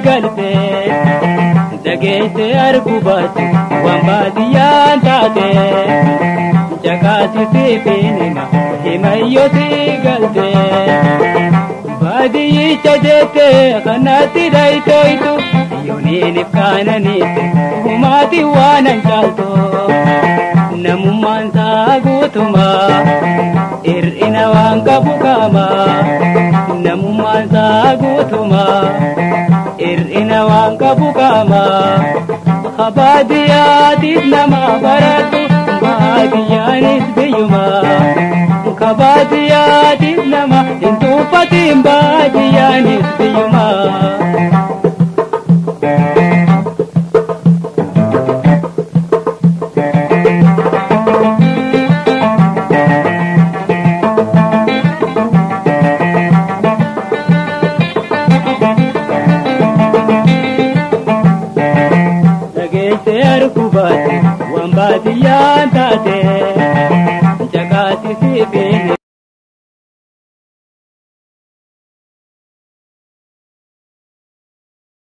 galte dageesse argubaati waan baadiyyaan taate jakaasisi finima himayyoti galte baadiyyicha jette kanatti dhaytoytu yooniinif kaananiitte humaati waanan caalto namummaan saa guutumaa ir'ina waan qabu qaamaa namummaan saa guutumaa ir'ina waan qabu qaamaa baadiyyaatis nama baratu baadiyyaanis biyyumaa baadiyyaatis nama hin tuuffatin baadiyyaanis biyyumaa. Dageesse argubaati waan baadiyyaan taate